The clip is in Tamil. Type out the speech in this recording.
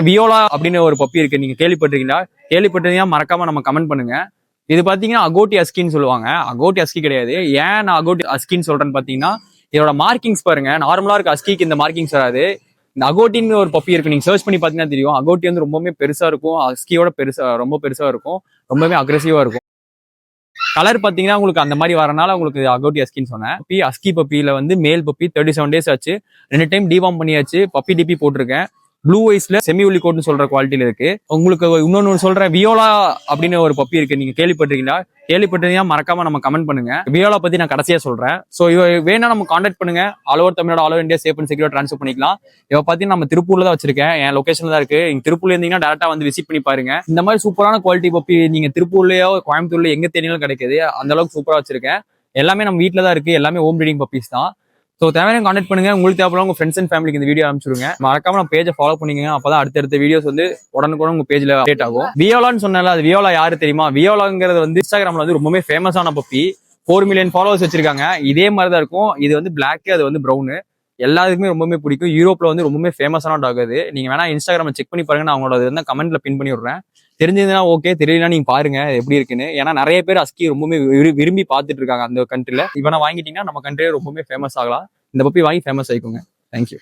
வியோலா அப்படின்னு ஒரு பப்பி இருக்கு, நீங்க கேள்விப்பட்டிருக்கீங்களா? கேள்விப்பட்டிருந்தீங்கன்னா மறக்காம நம்ம கமெண்ட் பண்ணுங்க. இது பாத்தீங்கன்னா அகோட்டி அஸ்கின்னு சொல்லுவாங்க. அகோட்டி அஸ்கி கிடையாது. ஏன் நான் அகோட்டி அஸ்கின்னு சொல்றேன்னு பாத்தீங்கன்னா, இதோட மார்க்கிங்ஸ் பாருங்க. நார்மலா இருக்க அஸ்கிக்கு இந்த மார்க்கிங்ஸ் வராது. இந்த அகோட்டின்னு ஒரு பப்பி இருக்கு, நீங்க சர்ச் பண்ணி பாத்தீங்கன்னா தெரியும். அகோட்டி வந்து ரொம்பவே பெருசா இருக்கும், அஸ்கியோட பெருசா ரொம்ப பெருசா இருக்கும், ரொம்பவே அக்ரெசிவா இருக்கும். கலர் பாத்தீங்கன்னா உங்களுக்கு அந்த மாதிரி வரனால உங்களுக்கு அகோட்டி அஸ்கின்னு சொன்னேன். அஸ்கி பப்பியில வந்து மேல் பப்பி 37 டேஸ் ஆச்சு. 2 டைம் டிவார்ம் பண்ணியாச்சு. பப்பி டிபி போட்டிருக்கேன். ப்ளூ ஐஸ்ல செமி உலிகோட்னு சொல்ற குவாலிட்டியில இருக்கு. உங்களுக்கு இன்னொன்னு சொல்றேன், வியோலா அப்படின்னு ஒரு பப்பி இருக்கு, நீங்க கேள்விப்பட்டிருக்கீங்களா? கேள்விப்பட்டிருந்தீங்கன்னா மறக்காம நம்ம கமெண்ட் பண்ணுங்க. வியோலா பத்தி நான் கடைசியா சொல்றேன். சோ வேணா நம்ம கான்டாக்ட் பண்ணுங்க. All over Tamil Nadu, all over India safe and secure transfer பண்ணிக்கலாம். இவ பாத்தீங்கன்னா நம்ம திருப்பூர்ல தான் வச்சிருக்கேன், என் லொகேஷன்ல தான் இருக்கு. நீங்க திருப்பூர்ல இருந்தீங்கன்னா டேரக்டா வந்து விசிட் பண்ணி பாருங்க. இந்த மாதிரி சூப்பரான குவாலிட்டி பப்பி நீங்க திருப்பூர்லயோ கோயம்புத்தூர்ல எங்க தேடினாலும் கிடைக்குது. அந்த அளவுக்கு சூப்பரா வச்சிருக்கேன். எல்லாமே நம்ம வீட்டுல தான் இருக்கு, எல்லாமே ஹோம் ப்ரீடிங் பப்பீஸ் தான். ஸோ தேவையான கான்டாக்ட் பண்ணுங்க. உங்களுக்கு தேவைப்படும் உங்க ஃப்ரெண்ட்ஸ் அண்ட் ஃபேமிலிக்கு இந்த வீடியோ அனுப்பிச்சுடுங்க. மறக்காம நம்ம பேஜை ஃபாலோ பண்ணிக்கங்க. அப்பதான் அடுத்தடுத்த வீடியோஸ் வந்து உடனுக்குடன் உங்க பேஜ்ல அப்டேட் ஆகும். வியோலான்னு சொன்னால அது வியோலா யாரு தெரியுமா? வியோலாங்கிறது வந்து இன்ஸ்டாகிராம்ல வந்து ரொம்பவே ஃபேமஸான பப்பி. 4 மில்லியன் ஃபாலோவர்ஸ் வச்சிருக்காங்க. இதே மாதிரி தான் இருக்கும். இது வந்து பிளாக், அது வந்து ப்ரௌனு. எல்லாருக்குமே ரொம்பவே பிடிக்கும். யூரோப்ல வந்து ரொம்பவே ஃபேமஸான டாக் அது. நீங்க வேணா இன்ஸ்டாகிராம செக் பண்ணி பாருங்க. நான் அவங்களோட வந்து கமெண்ட்ல பின் பண்ணி விடுறேன். தெரிஞ்சதுன்னா ஓகே, தெரியலனா நீங்க பாருங்க எப்படி இருக்குன்னு. ஏன்னா நிறைய பேர் அஸ்கி ரொம்பவே விரும்பி பார்த்துட்டு இருக்காங்க அந்த கண்ட்ரில. இவனை வாங்கிட்டீங்கன்னா நம்ம கண்ட்ரியே ரொம்பவே ஃபேமஸ் ஆகலாம். இந்த பப்பி வாங்கி ஃபேமஸ் ஆயிக்கோங்க. தேங்க்யூ.